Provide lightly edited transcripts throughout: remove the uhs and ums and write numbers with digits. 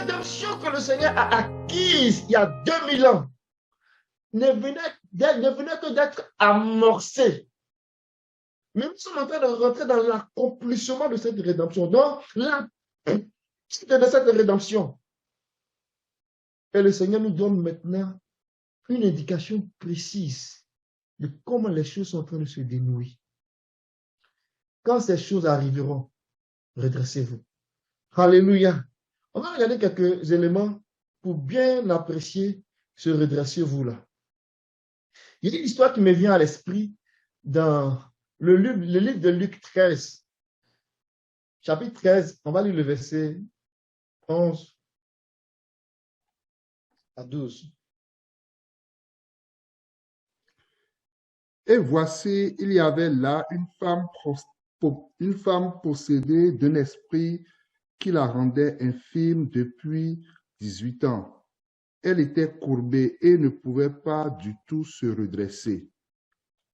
rédemption que le Seigneur a acquise il y a 2000 ans ne venait que d'être amorcée. Mais nous sommes en train de rentrer dans l'accomplissement de cette rédemption, donc la suite de cette rédemption. Et le Seigneur nous donne maintenant une indication précise de comment les choses sont en train de se dénouer. Quand ces choses arriveront, redressez-vous. Alléluia. On va regarder quelques éléments pour bien apprécier ce redressez-vous là. Il y a une histoire qui me vient à l'esprit dans le livre de Luc 13, chapitre 13, on va lire le verset 11 à 12. Et voici, il y avait là une femme possédée d'un esprit qui la rendait infirme depuis 18 ans. Elle était courbée et ne pouvait pas du tout se redresser.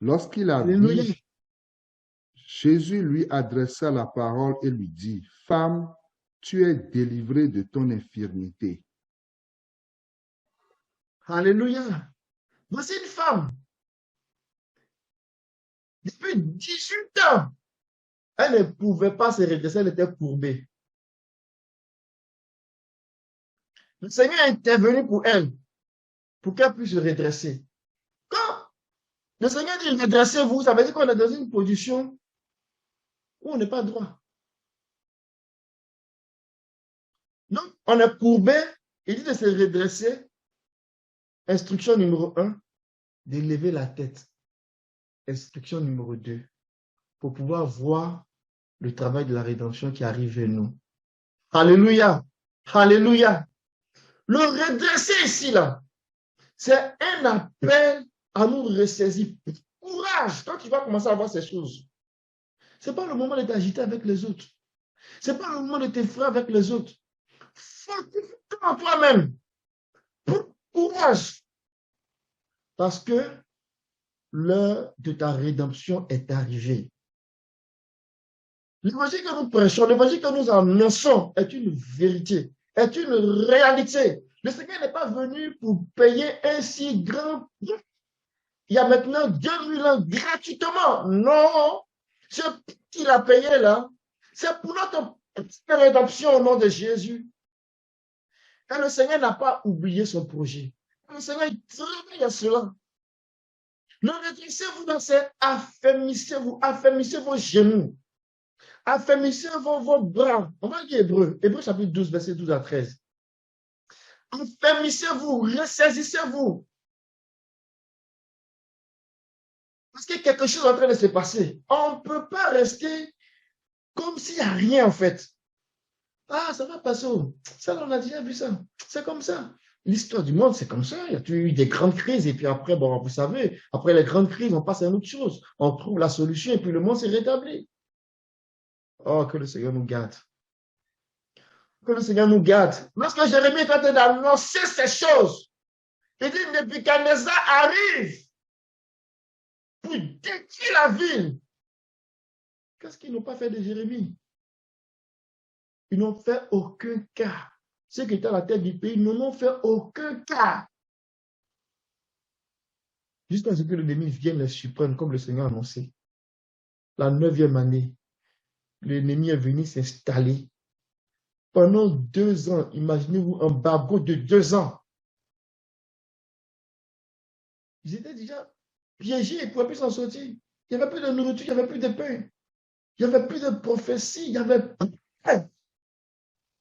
Lorsqu'il la vit, Jésus lui adressa la parole et lui dit, « Femme, tu es délivrée de ton infirmité. » Alléluia. Voici une femme. Depuis 18 ans, elle ne pouvait pas se redresser, elle était courbée. Le Seigneur est intervenu pour elle, pour qu'elle puisse se redresser. Quand le Seigneur dit redressez-vous, ça veut dire qu'on est dans une position où on n'est pas droit. Donc, on est courbé, il dit de se redresser. Instruction numéro 1, d'élever la tête. Instruction numéro 2, pour pouvoir voir le travail de la rédemption qui arrive vers nous. Alléluia. Alléluia. Le redresser ici, là, c'est un appel à nous ressaisir. Courage quand tu vas commencer à voir ces choses. Ce n'est pas le moment de t'agiter avec les autres. Ce n'est pas le moment de t'effrayer avec les autres. Fortifie-toi en toi-même. Courage. Parce que l'heure de ta rédemption est arrivée. L'évangile que nous prêchons, l'évangile que nous annonçons est une vérité, est une réalité. Le Seigneur n'est pas venu pour payer un si grand prix. Il y a maintenant 2000 ans gratuitement. Non, ce qu'il a payé là, c'est pour notre rédemption au nom de Jésus. Et le Seigneur n'a pas oublié son projet. Le Seigneur travaille à cela. Ne redressez-vous dans cette, affermissez-vous, affermissez vos genoux. Affermissez vos bras. On va lire Hébreu. Hébreu chapitre 12, verset 12 à 13. Affermissez-vous, ressaisissez-vous. Parce qu'il y a quelque chose en train de se passer. On ne peut pas rester comme s'il n'y a rien en fait. Ah, ça va passer. Ça, on a déjà vu ça. C'est comme ça. L'histoire du monde, c'est comme ça. Il y a eu des grandes crises et puis après, bon, vous savez, après les grandes crises, on passe à une autre chose. On trouve la solution et puis le monde s'est rétabli. Oh, que le Seigneur nous garde. Que le Seigneur nous garde. Lorsque Jérémie est en train d'annoncer ces choses, il dit, Nebuchadnezzar arrive pour détruire la ville. Qu'est-ce qu'ils n'ont pas fait de Jérémie? Ils n'ont fait aucun cas. Ceux qui étaient à la tête du pays n'en ont fait aucun cas. Jusqu'à ce que l'ennemi vienne les surprendre, comme le Seigneur a annoncé. La 9e année, l'ennemi est venu s'installer. Pendant 2 ans, imaginez-vous un bagot de 2 ans. Ils étaient déjà piégés, ils ne pouvaient plus s'en sortir. Il n'y avait plus de nourriture, il n'y avait plus de pain. Il n'y avait plus de prophétie, il n'y avait pas.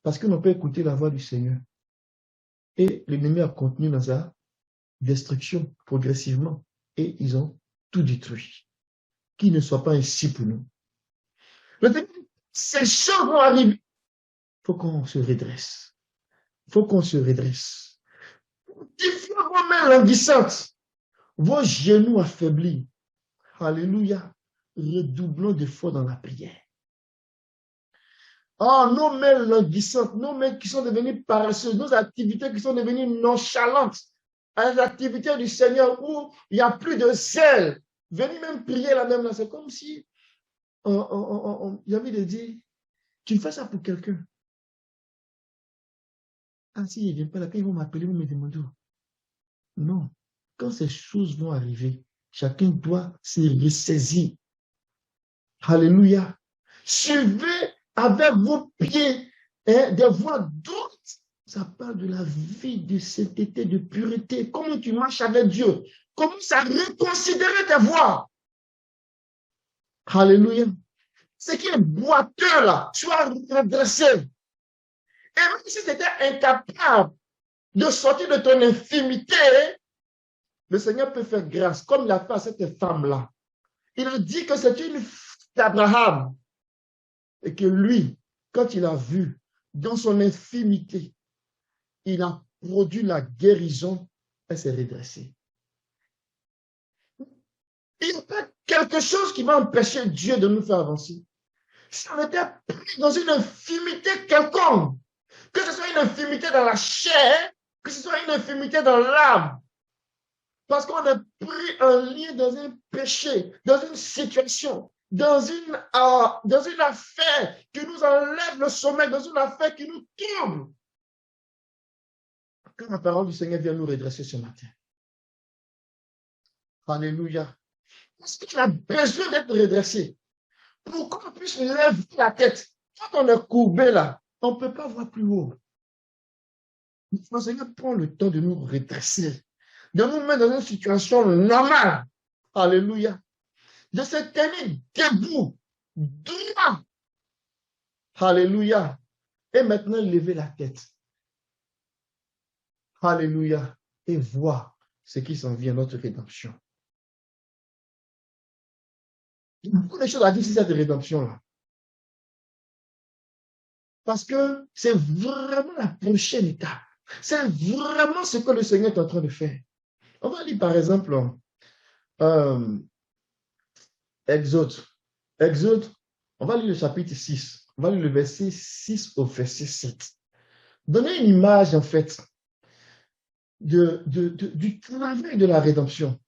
Parce qu'ils n'ont pas écouté la voix du Seigneur. Et l'ennemi a continué dans sa destruction progressivement. Et ils ont tout détruit. Qu'il ne soit pas ainsi pour nous. Ces choses vont arriver. Il faut qu'on se redresse. Il faut qu'on se redresse. Fortifiez vos mains languissantes. Vos genoux affaiblis. Alléluia. Redoublons d'efforts dans la prière. Oh, nos mains languissantes, nos mains qui sont devenues paresseuses, nos activités qui sont devenues nonchalantes, à les activités du Seigneur où il n'y a plus de zèle. Venez même prier là même là, c'est comme si il y avait de dire, tu fais ça pour quelqu'un. Ah, si je ne viens pas là, quand ils vont m'appeler, ils vont me demander. Non. Quand ces choses vont arriver, chacun doit se ressaisir. Alléluia. Suivez avec vos pieds des voies droites. Ça parle de la vie de sainteté, de pureté. Comment tu marches avec Dieu. Commence à reconsidérer tes voies. Alléluia. Ce qui est boiteux là, soit redressé. Et même si tu étais incapable de sortir de ton infimité, le Seigneur peut faire grâce, comme il a fait à cette femme-là. Il a dit que c'est une fille d'Abraham. Et que lui, quand il a vu dans son infimité, il a produit la guérison, elle s'est redressée. Il n'y a pas quelque chose qui va empêcher Dieu de nous faire avancer. Si on était pris dans une infimité quelconque, que ce soit une infimité dans la chair, que ce soit une infimité dans l'âme, parce qu'on a pris un lien dans un péché, dans une situation, dans une affaire qui nous enlève le sommeil, dans une affaire qui nous tourne. Quand la parole du Seigneur vient nous redresser ce matin. Alléluia. Parce qu'il a besoin d'être redressé. Pour qu'on puisse lever la tête. Quand on est courbé là, on ne peut pas voir plus haut. Le Seigneur prend le temps de nous redresser, de nous mettre dans une situation normale. Alléluia. De se tenir debout, droit. Alléluia. Et maintenant, lever la tête. Alléluia. Et voir ce qui s'en vient, notre rédemption. Il y a beaucoup de choses à dire sur cette rédemption-là. Parce que c'est vraiment la prochaine étape. C'est vraiment ce que le Seigneur est en train de faire. On va lire par exemple Exode. Exode, on va lire le chapitre 6. On va lire le verset 6 au verset 7. Donnez une image en fait du travail de la rédemption.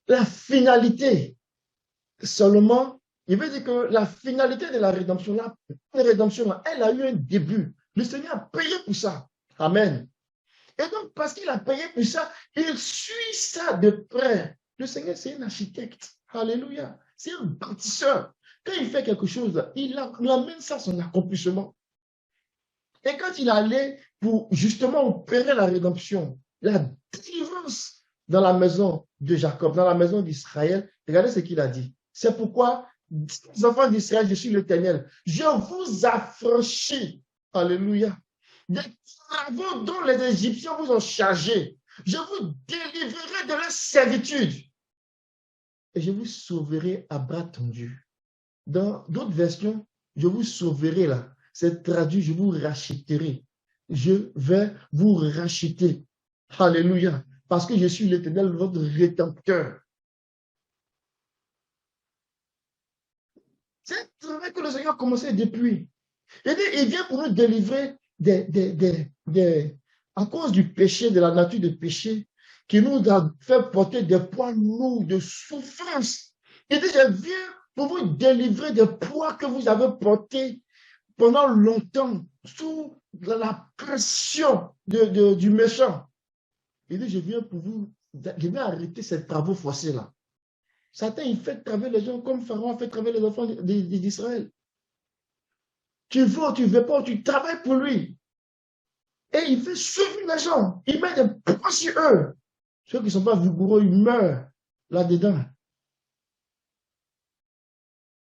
La finalité seulement, il veut dire que la finalité de la rédemption, elle a eu un début. Le Seigneur a payé pour ça. Amen. Et donc, parce qu'il a payé pour ça, il suit ça de près. Le Seigneur, c'est un architecte. Alléluia. C'est un bâtisseur. Quand il fait quelque chose, il amène ça à son accomplissement. Et quand il allait pour justement opérer la rédemption, la délivrance dans la maison de Jacob, dans la maison d'Israël, regardez ce qu'il a dit. C'est pourquoi, les enfants d'Israël, je suis l'Éternel. Je vous affranchis. Alléluia. Des travaux dont les Égyptiens vous ont chargé. Je vous délivrerai de leur servitude. Et je vous sauverai à bras tendus. Dans d'autres versions, je vous sauverai là. C'est traduit, je vous rachèterai. Je vais vous racheter. Alléluia. Parce que je suis l'Éternel, votre rédempteur. C'est un travail que le Seigneur a commencé depuis. Il vient pour nous délivrer à cause du péché, de la nature de péché, qui nous a fait porter des poids lourds de souffrance. Il dit, je viens pour vous délivrer des poids que vous avez portés pendant longtemps sous la pression du méchant. Il dit, je viens pour vous, je vais arrêter ces travaux forcés-là. Satan, il fait travailler les gens comme Pharaon a fait travailler les enfants d'Israël. Tu veux ou tu ne veux pas, tu travailles pour lui. Et il fait souffrir les gens. Il met des poids sur eux. Ceux qui ne sont pas vigoureux, ils meurent là-dedans.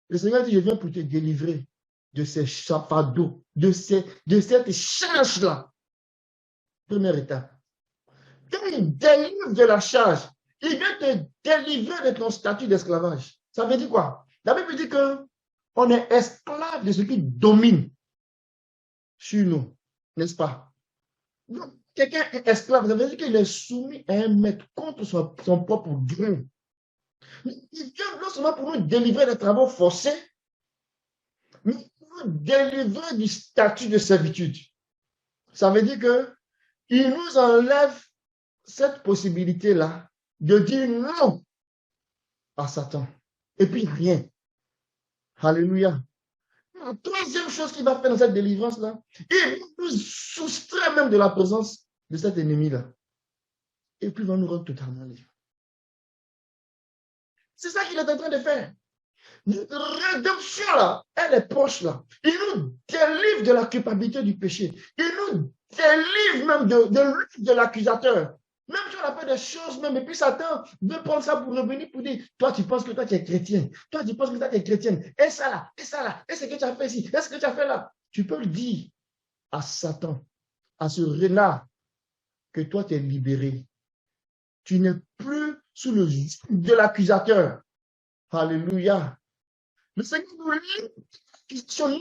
Le Seigneur dit, je viens pour te délivrer de ces fardeaux, de cette charge-là. Première étape. Quand il délivre de la charge, il vient te délivrer de ton statut d'esclavage. Ça veut dire quoi? La Bible dit qu'on est esclave de ce qui domine sur nous, n'est-ce pas? Donc, quelqu'un est esclave, ça veut dire qu'il est soumis à un maître contre son propre gré. Il vient non seulement pour nous délivrer des travaux forcés, mais pour nous délivrer du statut de servitude. Ça veut dire qu'il nous enlève cette possibilité-là de dire non à Satan. Et puis rien. Alléluia. La troisième chose qu'il va faire dans cette délivrance-là, il nous soustrait même de la présence de cet ennemi-là. Et puis il va nous rendre totalement libres. C'est ça qu'il est en train de faire. Notre rédemption, là, elle est proche, là. Il nous délivre de la culpabilité du péché. Il nous délivre même de l'accusateur. Même si on a fait des choses, même, et puis Satan veut prendre ça pour revenir pour dire, toi, tu penses que toi, tu es chrétien. Toi, tu penses que toi, tu es chrétienne. Et ça là, et ce que tu as fait ici, et ce que tu as fait là. Tu peux le dire à Satan, à ce renard, que toi, tu es libéré. Tu n'es plus sous le joug de l'accusateur. Alléluia. Le Seigneur nous livre qui sont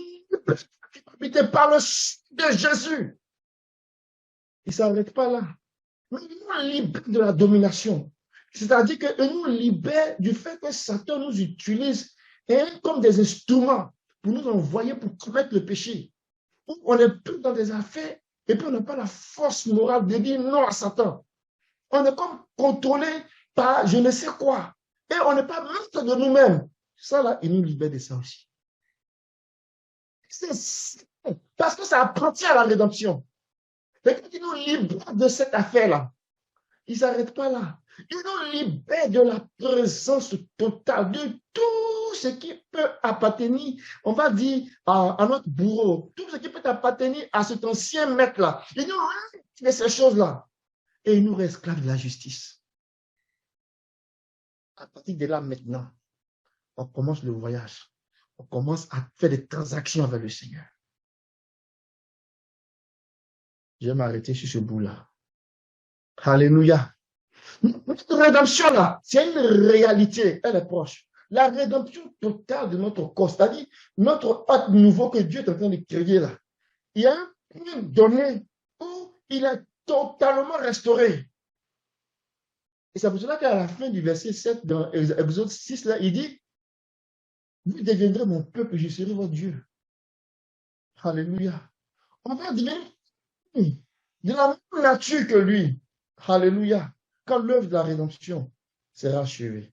habités par le sang de Jésus. Il ne s'arrête pas là. Mais il nous libère de la domination. C'est-à-dire qu'il nous libère du fait que Satan nous utilise comme des instruments pour nous envoyer pour commettre le péché. On est plus dans des affaires et puis on n'a pas la force morale de dire non à Satan. On est comme contrôlé par je ne sais quoi. Et on n'est pas maître de nous-mêmes. Ça, là, il nous libère de ça aussi. Parce que ça appartient à la rédemption. Et quand il nous libère de cette affaire-là, il ne s'arrête pas là. Il nous libère de la présence totale de tout ce qui peut appartenir, on va dire, à notre bourreau. Tout ce qui peut appartenir à cet ancien maître-là. Il nous libère de ces choses-là. Et il nous rend esclaves de la justice. À partir de là, maintenant, on commence le voyage. On commence à faire des transactions avec le Seigneur. Je vais m'arrêter sur ce bout-là. Alléluia. Notre rédemption, là, c'est une réalité. Elle est proche. La rédemption totale de notre corps, c'est-à-dire notre être nouveau que Dieu est en train de créer là. Il y a un point donné où il est totalement restauré. Et c'est pour cela qu'à la fin du verset 7 dans Exode 6, là, il dit, vous deviendrez mon peuple, je serai votre Dieu. Alléluia. On va devenir de la même nature que lui. Alléluia. Quand l'œuvre de la rédemption sera achevée.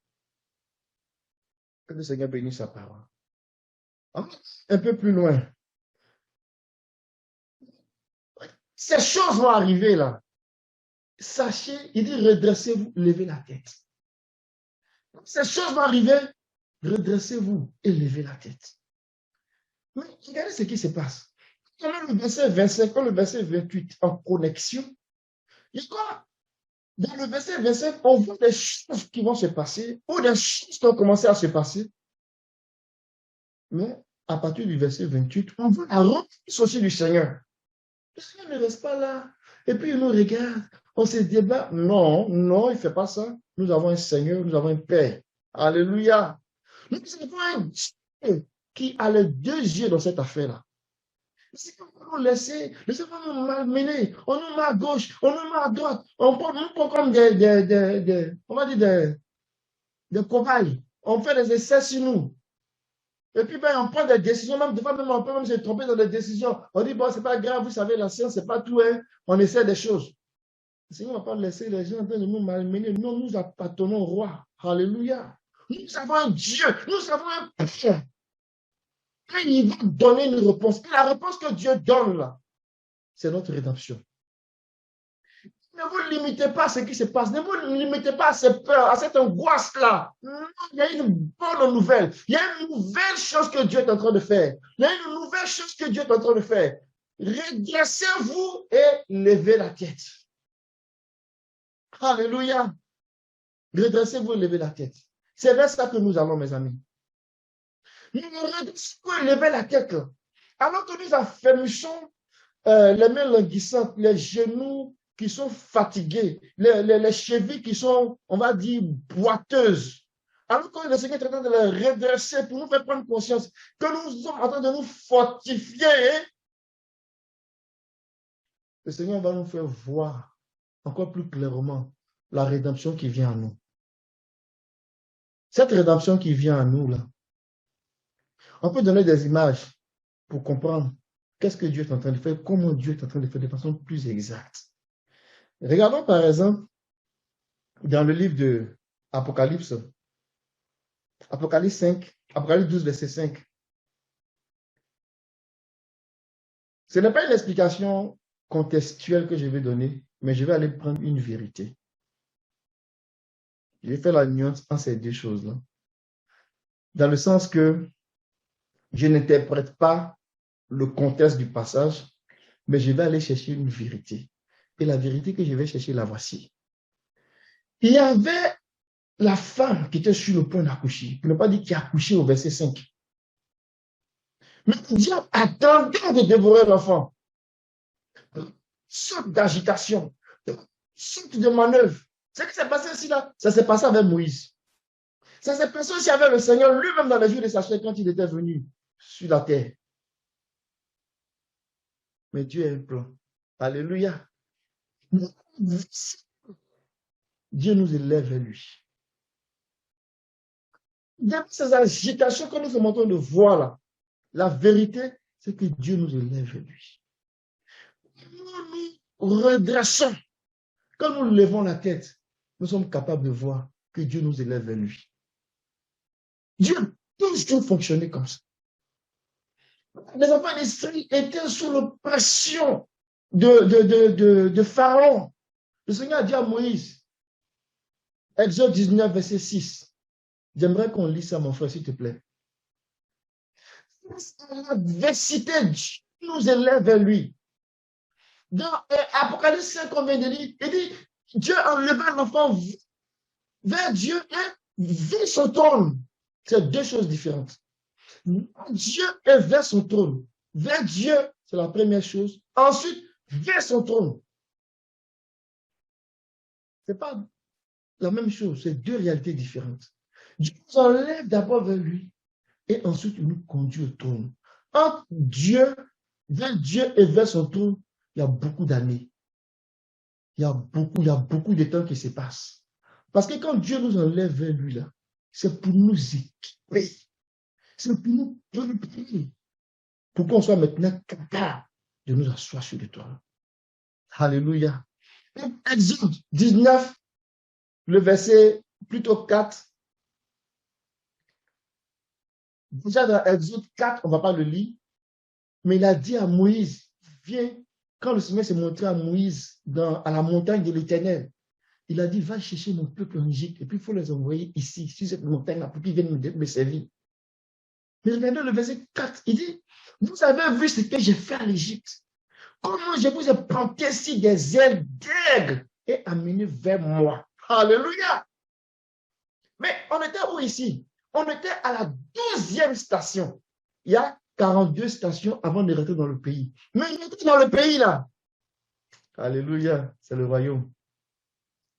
Que le Seigneur bénisse sa parole. Un peu plus loin. Ces choses vont arriver là. Sachez, il dit redressez-vous, levez la tête. Ces choses vont arriver, redressez-vous et levez la tête. Mais regardez ce qui se passe. Quand le verset 25, quand le verset 28 en connexion, il y a quoi? Dans le verset 25, on voit des choses qui vont se passer, ou des choses qui ont commencé à se passer. Mais à partir du verset 28, on voit la remise aussi du Seigneur. Le Seigneur ne reste pas là. Et puis il nous regarde, on se débat. Non, non, il ne fait pas ça. Nous avons un Seigneur, nous avons un Père. Alléluia. Nous avons un Dieu qui a les deux yeux dans cette affaire-là. C'est qu'on va nous laisser, le Seigneur va nous malmener. On nous met à gauche, on nous met à droite. On prend comme on va dire des cobayes. On fait des essais sur nous. Et puis, ben, on prend des décisions, même des fois, même, on peut même se tromper dans des décisions. On dit, bon, c'est pas grave, vous savez, la science, c'est pas tout, hein. On essaie des choses. Le Seigneur ne va pas laisser les gens en train de nous malmener. Non, nous appartenons au roi. Alléluia. Nous avons un Dieu, nous avons un Père. Et il va donner une réponse. Et la réponse que Dieu donne là, c'est notre rédemption. Ne vous limitez pas à ce qui se passe. Ne vous limitez pas à ces peurs, à cette angoisse-là. Non, il y a une bonne nouvelle. Il y a une nouvelle chose que Dieu est en train de faire. Il y a une nouvelle chose que Dieu est en train de faire. Redressez-vous et levez la tête. Alléluia. Redressez-vous et levez la tête. C'est vers ça que nous allons, mes amis. Nous redressons et levez la tête. Alors que nous affermissons les mains languissantes, les genoux qui sont fatigués, les chevilles qui sont, on va dire, boiteuses. Alors que le Seigneur est en train de les redresser pour nous faire prendre conscience que nous sommes en train de nous fortifier. Le Seigneur va nous faire voir encore plus clairement la rédemption qui vient à nous. Cette rédemption qui vient à nous, là, on peut donner des images pour comprendre qu'est-ce que Dieu est en train de faire, comment Dieu est en train de faire de façon plus exacte. Regardons par exemple dans le livre de Apocalypse, Apocalypse 5, Apocalypse 12, verset 5. Ce n'est pas une explication contextuelle que je vais donner, mais je vais aller prendre une vérité. Je vais faire la nuance entre ces deux choses-là. Dans le sens que je n'interprète pas le contexte du passage, mais je vais aller chercher une vérité. Et la vérité que je vais chercher, la voici. Il y avait la femme qui était sur le point d'accoucher, pour ne pas dire qui a accouché au verset 5. Mais le diable attendait de dévorer l'enfant. Sorte d'agitation, sorte de manœuvre. Ce qui s'est passé ici, là, ça s'est passé avec Moïse. Ça s'est passé aussi avec le Seigneur lui-même dans les jours de sa chair quand il était venu sur la terre. Mais Dieu a un plan. Alléluia. Dieu nous élève vers lui. Dans ces agitations que nous sommes en train de voir là, la vérité, c'est que Dieu nous élève vers lui. Nous nous redressons. Quand nous levons la tête, nous sommes capables de voir que Dieu nous élève vers lui. Dieu a toujours fonctionné comme ça. Les enfants d'Israël étaient sous l'oppression de Pharaon. Le Seigneur a dit à Moïse, Exode 19, verset 6. J'aimerais qu'on lise ça, mon frère, s'il te plaît. L'adversité, Dieu nous élève vers lui. Dans Apocalypse 5, on vient de lire, il dit, Dieu enleva l'enfant vers Dieu et vers son trône. C'est deux choses différentes. Dieu est vers son trône. Vers Dieu, c'est la première chose. Ensuite, vers son trône. Ce n'est pas la même chose, c'est deux réalités différentes. Dieu nous enlève d'abord vers lui et ensuite il nous conduit au trône. Entre Dieu, vers Dieu et vers son trône, il y a beaucoup d'années. Il y a beaucoup de temps qui se passe. Parce que quand Dieu nous enlève vers lui, là, c'est pour nous équiper. C'est pour nous préparer. Pour qu'on soit maintenant capable de nous asseoir sur le trône. Alléluia. Exode 19, le verset plutôt 4. Déjà dans Exode 4, on ne va pas le lire, mais il a dit à Moïse, viens, quand le Seigneur s'est montré à Moïse à la montagne de l'Éternel, il a dit, va chercher mon peuple en Égypte, et puis il faut les envoyer ici, sur cette montagne-là, pour qu'ils viennent me servir. Mais regardez le verset 4, il dit, vous avez vu ce que j'ai fait à l'Égypte. Comment je vous ai planté ici des ailes d'aigle et amené vers moi. Alléluia. Mais on était où ici? On était à la 12e station. Il y a 42 stations avant de rentrer dans le pays. Mais il était dans le pays là. Alléluia. C'est le royaume.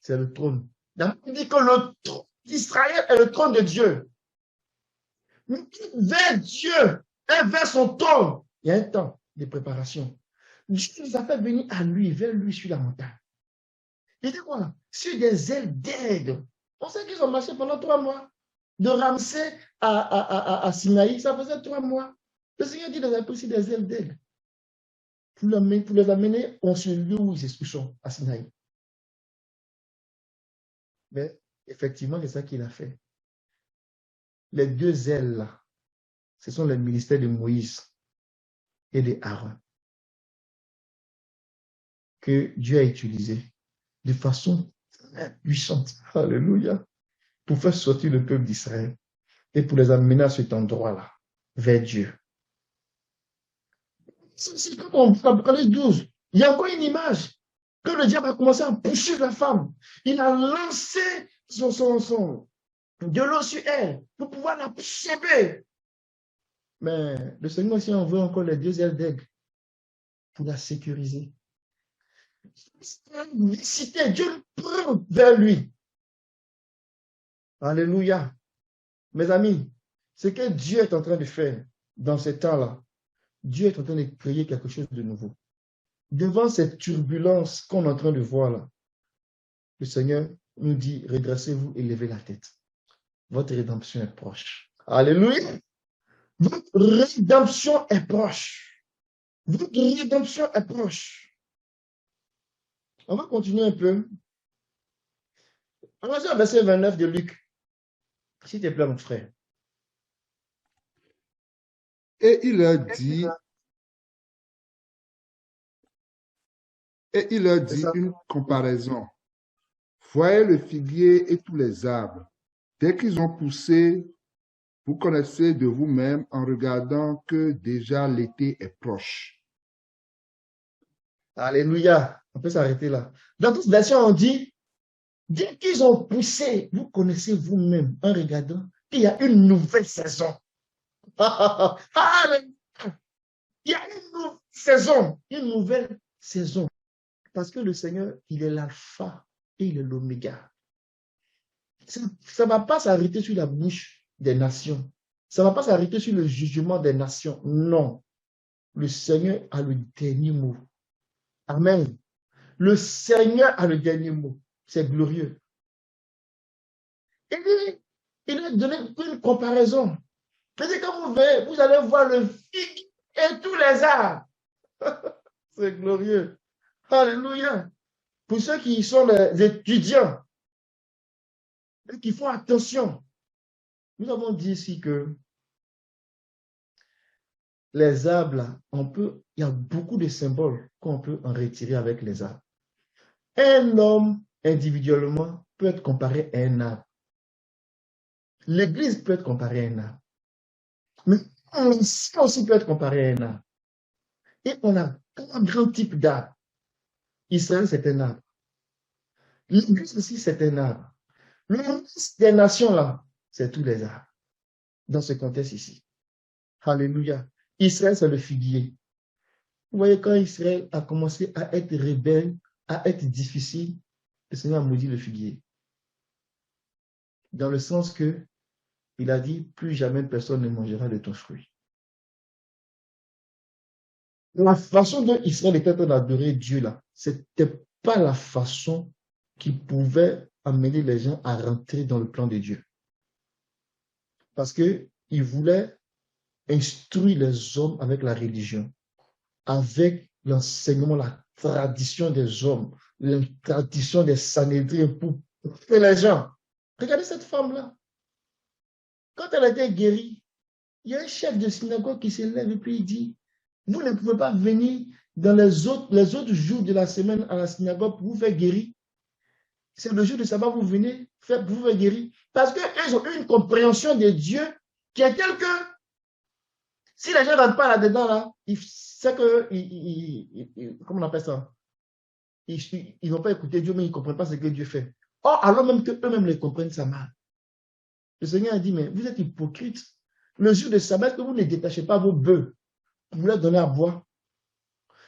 C'est le trône. On dit que le trône d'Israël est le trône de Dieu. Vers Dieu et vers son trône, il y a un temps de préparation. Dieu nous a fait venir à lui, vers lui sur la montagne. Il dit quoi? Sur des ailes d'aigle. On sait qu'ils ont marché pendant 3 mois. De Ramsès à Sinaï, ça faisait 3 mois. Le Seigneur dit de appeler des ailes d'aigle. Pour les amener on se lieu où ils se couchent, à Sinaï. Mais effectivement, c'est ça qu'il a fait. Les 2 ailes là, ce sont les ministères de Moïse et de Aaron que Dieu a utilisé de façon très puissante. Alléluia. Pour faire sortir le peuple d'Israël et pour les amener à cet endroit-là, vers Dieu. C'est quand on voit Apocalypse 12, il y a encore une image. Quand le diable a commencé à poursuivre la femme, il a lancé de l'eau sur elle pour pouvoir la l'absorber. Mais le Seigneur aussi envoie encore les 2 ailes d'aigle pour la sécuriser. Citer Dieu le prend vers lui. Alléluia. Mes amis, ce que Dieu est en train de faire dans ce temps-là, Dieu est en train de créer quelque chose de nouveau. Devant cette turbulence qu'on est en train de voir là, le Seigneur nous dit, redressez-vous et levez la tête. Votre rédemption est proche. Alléluia. Votre rédemption est proche. Votre rédemption est proche. On va continuer un peu. On va au verset 29 de Luc. S'il te plaît, mon frère. Et il leur dit, Et il leur C'est dit ça. une comparaison. Voyez le figuier et tous les arbres. Dès qu'ils ont poussé, vous connaissez de vous-même en regardant que déjà l'été est proche. Alléluia. On peut s'arrêter là. Dans toute version, on dit, dès qu'ils ont poussé, vous connaissez vous-même en regardant qu'il y a une nouvelle saison. Alléluia. Il y a une nouvelle saison. Une nouvelle saison. Parce que le Seigneur, il est l'alpha et il est l'oméga. Ça ne va pas s'arrêter sur la bouche des nations. Ça ne va pas s'arrêter sur le jugement des nations. Non. Le Seigneur a le dernier mot. Amen. Le Seigneur a le dernier mot. C'est glorieux. Il a donné une comparaison. Il dit, quand vous verrez, vous allez voir le figue et tous les arbres. C'est glorieux. Alléluia. Pour ceux qui sont les étudiants et qui font attention, nous avons dit ici que les arbres, là, il y a beaucoup de symboles qu'on peut en retirer avec les arbres. Un homme, individuellement, peut être comparé à un arbre. L'église peut être comparée à un arbre. Mais ça aussi peut être comparé à un arbre. Et on a trois grands types d'arbres. Israël, c'est un arbre. L'église aussi, c'est un arbre. Le reste des nations, là, c'est tous les arbres. Dans ce contexte ici. Alléluia. Israël, c'est le figuier. Vous voyez, quand Israël a commencé à être rebelle, à être difficile, le Seigneur a maudit le figuier. Dans le sens que il a dit, plus jamais personne ne mangera de ton fruit. La façon dont Israël était en train d'adorer Dieu là, c'était pas la façon qui pouvait amener les gens à rentrer dans le plan de Dieu. Parce que il voulait instruire les hommes avec la religion, avec l'enseignement, la tradition des hommes, la tradition des Sanhédrins pour faire les gens. Regardez cette femme-là. Quand elle a été guérie, il y a un chef de synagogue qui se lève et puis il dit, vous ne pouvez pas venir dans les autres jours de la semaine à la synagogue pour vous faire guérir. C'est le jour de sabbat, vous venez pour vous faire guérir. Parce qu'ils ont une compréhension de Dieu qui est telle que si les gens ne rentrent pas là-dedans, là, c'est que, comment on appelle ça? Ils n'ont pas écouté Dieu, mais ils ne comprennent pas ce que Dieu fait. Or, alors même qu'eux-mêmes les comprennent ça mal. Le Seigneur a dit, mais vous êtes hypocrites. Le jour de sabbat, que vous ne détachez pas vos bœufs pour leur donner à boire.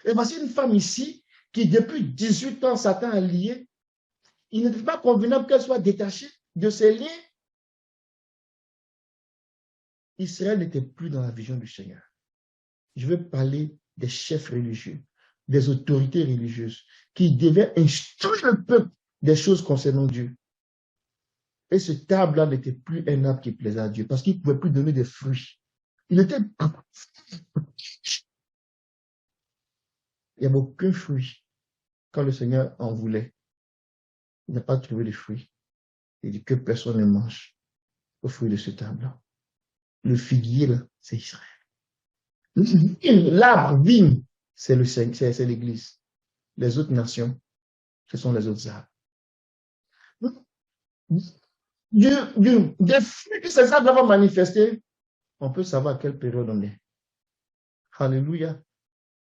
Et voici une femme ici qui, depuis 18 ans, Satan a lié. Il n'était pas convenable qu'elle soit détachée de ses liens. Israël n'était plus dans la vision du Seigneur. Je veux parler des chefs religieux, des autorités religieuses qui devaient instruire le peuple des choses concernant Dieu. Et ce arbre-là n'était plus un arbre qui plaisait à Dieu parce qu'il ne pouvait plus donner des fruits. Il était... Il n'y avait aucun fruit quand le Seigneur en voulait. Il n'a pas trouvé de fruits. Il dit que personne ne mange au fruit de ce arbre-là. Le figuier, là, c'est Israël. L'arbre vigne, c'est l'Église. Les autres nations, ce sont les autres arbres. Des fruits que ces arbres vont manifester, on peut savoir à quelle période on est. Alléluia.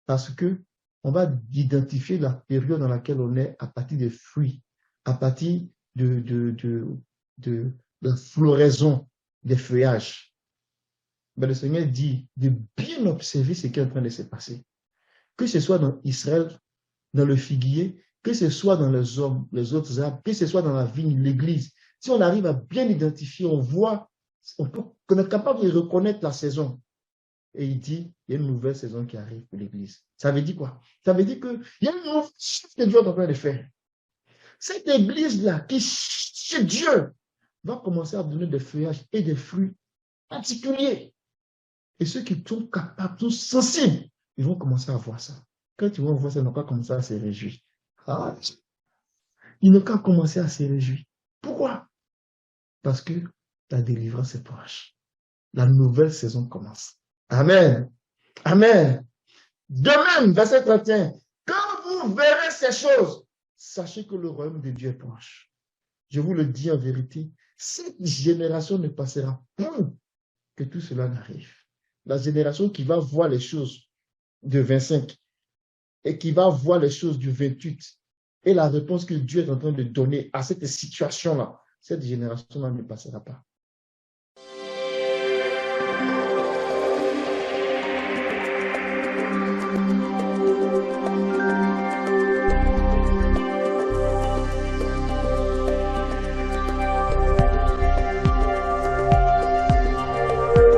Parce que on va identifier la période dans laquelle on est à partir des fruits, à partir de la floraison des feuillages. Mais le Seigneur dit de bien observer ce qui est en train de se passer. Que ce soit dans Israël, dans le figuier, que ce soit dans les hommes, les autres arbres, que ce soit dans la vigne, l'église. Si on arrive à bien identifier, on voit, on est capable de reconnaître la saison. Et il dit, il y a une nouvelle saison qui arrive pour l'église. Ça veut dire quoi? Ça veut dire qu'il y a une nouvelle chose que Dieu est en train de faire. Cette église-là, qui chez Dieu, va commencer à donner des feuillages et des fruits particuliers. Et ceux qui sont capables, sont sensibles, ils vont commencer à voir ça. Quand ils vont voir ça, ils n'ont pas commencé à se réjouir. Ah, ils n'ont qu'à commencer à se réjouir. Pourquoi? Parce que la délivrance est proche. La nouvelle saison commence. Amen. Amen. De même, verset 31, quand vous vous verrez ces choses, sachez que le royaume de Dieu est proche. Je vous le dis en vérité, cette génération ne passera pas que tout cela n'arrive. La génération qui va voir les choses de 25 et qui va voir les choses du 28 et la réponse que Dieu est en train de donner à cette situation-là, cette génération-là ne passera pas.